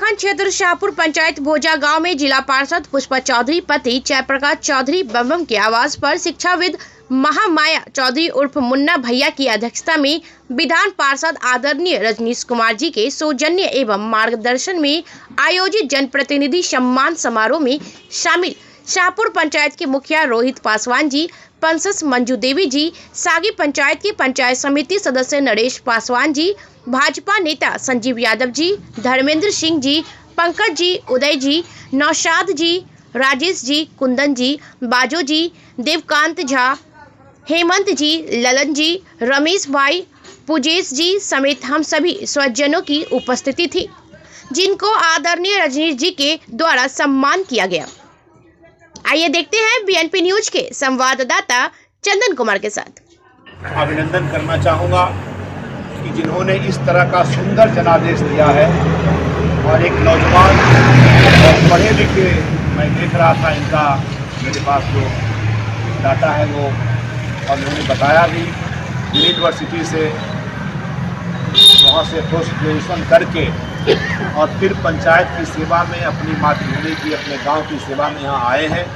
प्रखंड क्षेत्र शाहपुर पंचायत भोजा गांव में जिला पार्षद पुष्पा चौधरी पति जयप्रकाश चौधरी बम के आवास पर शिक्षाविद महामाया चौधरी उर्फ मुन्ना भैया की अध्यक्षता में विधान पार्षद आदरणीय रजनीश कुमार जी के सौजन्य एवं मार्गदर्शन में आयोजित जनप्रतिनिधि सम्मान समारोह में शामिल शाहपुर पंचायत के मुखिया रोहित पासवान जी, पंसस मंजू देवी जी, सागी पंचायत की पंचायत समिति सदस्य नरेश पासवान जी, भाजपा नेता संजीव यादव जी, धर्मेंद्र सिंह जी, पंकज जी, उदय जी, नौशाद जी, राजेश जी, कुंदन जी, बाजो जी, देवकांत झा, हेमंत जी, ललन जी, रमेश भाई, पुजेश जी समेत हम सभी स्वजनों की उपस्थिति थी, जिनको आदरणीय रजनीश जी के द्वारा सम्मान किया गया। आइए देखते हैं बीएनपी न्यूज के संवाददाता चंदन कुमार के साथ। अभिनंदन करना चाहूँगा कि जिन्होंने इस तरह का सुंदर जनादेश दिया है और एक नौजवान और पढ़े लिखे, मैं देख रहा था इनका मेरे पास जो डाटा है वो, और उन्होंने बताया भी यूनिवर्सिटी से वहाँ से पोस्ट ग्रेजुएशन करके और फिर पंचायत की सेवा में, अपनी मातृभूमि की, अपने गांव की सेवा में यहाँ आए हैं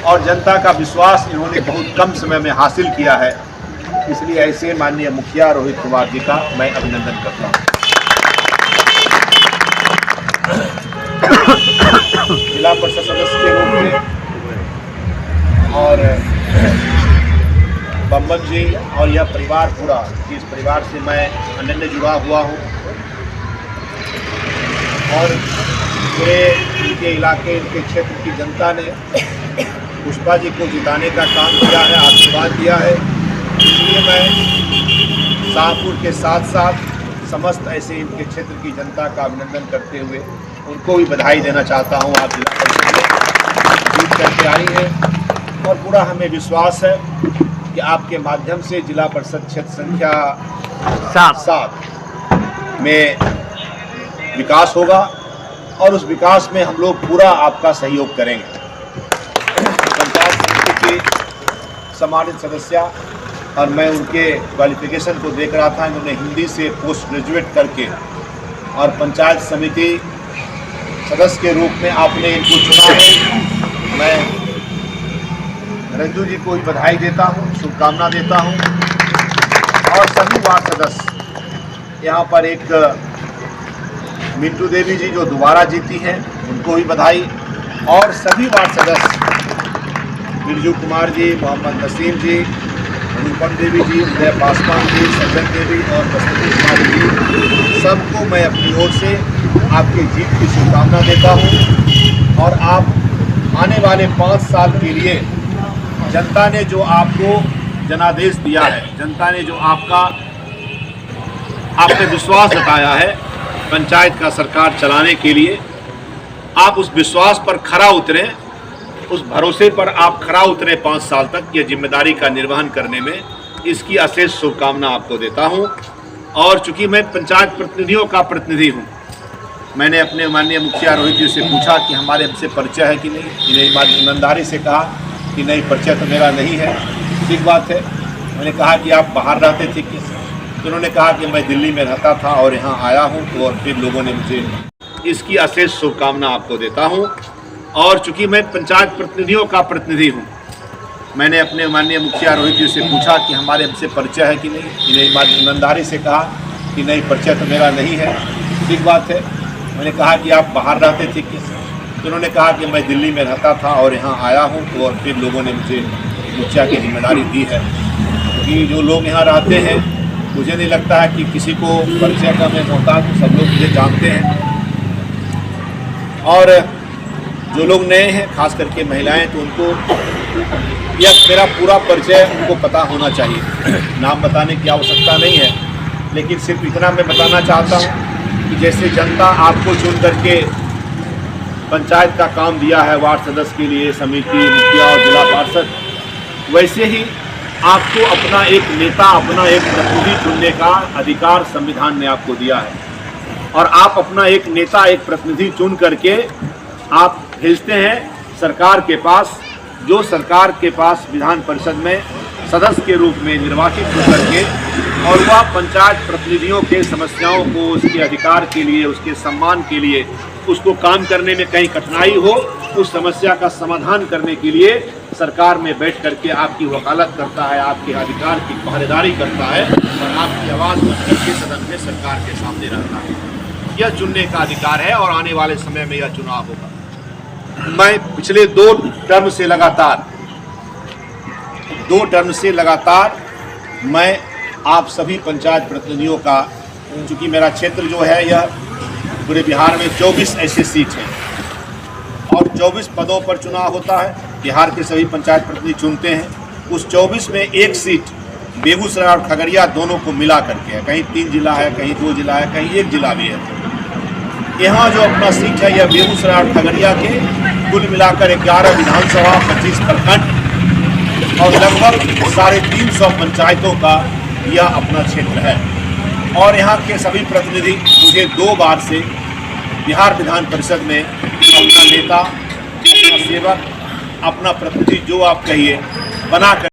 और जनता का विश्वास इन्होंने बहुत कम समय में हासिल किया है। इसलिए ऐसे माननीय मुखिया रोहित कुमार जी का मैं अभिनंदन करता हूँ। जिला परिषद सदस्य के रूप में और बम्बन जी और यह परिवार पूरा, जिस परिवार से मैं अनन्य जुड़ा हुआ हूँ और पूरे इनके इलाके, इनके क्षेत्र की जनता ने पुष्पा जी को जिताने का काम किया है, आशीर्वाद दिया है। इसलिए मैं शाहपुर के साथ साथ समस्त ऐसे इनके क्षेत्र की जनता का अभिनंदन करते हुए उनको भी बधाई देना चाहता हूँ। आप जिला परिषद में जीत करके आई हैं और पूरा हमें विश्वास है कि आपके माध्यम से जिला परिषद क्षेत्र संख्या 7 में विकास होगा और उस विकास में हम लोग पूरा आपका सहयोग करेंगे। पंचायत समिति की सम्मानित सदस्य और मैं उनके क्वालिफिकेशन को देख रहा था, इन्होंने हिंदी से पोस्ट ग्रेजुएट करके और पंचायत समिति सदस्य के रूप में आपने इनको चुना है। मैं रंजू जी को भी बधाई देता हूँ, शुभकामना देता हूँ और सभी वार्ड सदस्य, यहाँ पर एक मिंटू देवी जी जो दोबारा जीती हैं उनको भी बधाई और सभी वार्ड सदस्य बिरजू कुमार जी, मोहम्मद नसीम जी, अनुपम देवी जी, उदय पासवान जी, सज्जन देवी और बसंती कुमारी जी, सबको मैं अपनी ओर से आपकी जीत की शुभकामना देता हूं। और आप आने वाले 5 साल के लिए जनता ने जो आपको जनादेश दिया है, जनता ने जो आप पे विश्वास जताया है पंचायत का सरकार चलाने के लिए, आप उस विश्वास पर खरा उतरें, उस भरोसे पर आप खरा उतरें 5 साल तक ये जिम्मेदारी का निर्वहन करने में। इसकी अशेष शुभकामना आपको देता हूं। और चूंकि मैं पंचायत प्रतिनिधियों का प्रतिनिधि हूं, मैंने अपने माननीय मुखिया रोहित जी से पूछा कि हमारे हमसे परिचय है कि नहीं। इन्हें ईमानदारी से कहा कि नहीं, परिचय तो मेरा नहीं है। ठीक बात है। मैंने कहा कि आप बाहर रहते थे कि? तो उन्होंने कहा कि मैं दिल्ली में रहता था और यहाँ आया हूँ, तो और फिर लोगों ने मुझे, इसकी अशेष शुभकामना आपको देता हूँ। और चूंकि मैं पंचायत प्रतिनिधियों का प्रतिनिधि हूँ, मैंने अपने माननीय मुखिया रोहित जी से पूछा कि हमारे हमसे परिचय है कि नहीं। इन्हें ईमानदारी से कहा कि नहीं, परिचय तो मेरा नहीं है। ठीक बात है। मैंने कहा कि आप बाहर रहते थे कि? तो उन्होंने कहा कि मैं दिल्ली में रहता था और यहाँ आया हूँ, तो और फिर लोगों ने मुझे मुखिया की जिम्मेदारी दी है। क्योंकि जो लोग यहाँ रहते हैं, मुझे नहीं लगता है कि किसी को परिचय का मैं मोहताज, सब लोग मुझे जानते हैं। और जो लोग नए हैं, खास करके महिलाएं, तो उनको यह मेरा पूरा परिचय उनको पता होना चाहिए। नाम बताने की आवश्यकता नहीं है, लेकिन सिर्फ इतना मैं बताना चाहता हूँ कि जैसे जनता आपको चुन करके पंचायत का काम दिया है, वार्ड सदस्य के लिए, समिति, मुखिया और जिला पार्षद, वैसे ही आपको अपना एक नेता, अपना एक प्रतिनिधि चुनने का अधिकार संविधान ने आपको दिया है। और आप अपना एक नेता, एक प्रतिनिधि चुन करके आप भेजते हैं सरकार के पास, जो सरकार के पास विधान परिषद में सदस्य के रूप में निर्वाचित होकर के और वह पंचायत प्रतिनिधियों के समस्याओं को, उसके अधिकार के लिए, उसके सम्मान के लिए, उसको काम करने में कहीं कठिनाई हो, उस समस्या का समाधान करने के लिए सरकार में बैठ करके आपकी वकालत करता है, आपके अधिकार की पहरेदारी करता है और आपकी आवाज़ बन करके सदन में सरकार के सामने रहता है। यह चुनने का अधिकार है और आने वाले समय में यह चुनाव होगा। मैं पिछले दो टर्म से लगातार मैं आप सभी पंचायत प्रतिनिधियों का, चूँकि मेरा क्षेत्र जो है यह पूरे बिहार में 24 ऐसे सीट हैं और 24 पदों पर चुनाव होता है। बिहार के सभी पंचायत प्रतिनिधि चुनते हैं। उस 24 में एक सीट बेगूसराय और खगड़िया दोनों को मिला करके है। कहीं 3 जिला है, कहीं 2 जिला है, कहीं 1 जिला भी है। यहाँ जो अपना सीट है यह बेगूसराय और खगड़िया के कुल मिलाकर 11 विधानसभा, 25 प्रखंड और लगभग 350 पंचायतों का यह अपना क्षेत्र है। और यहाँ के सभी प्रतिनिधि मुझे 2 बार से बिहार विधान परिषद में अपना नेता, अपना सेवक, अपना प्रतिनिधि जो आप कहिए बना कर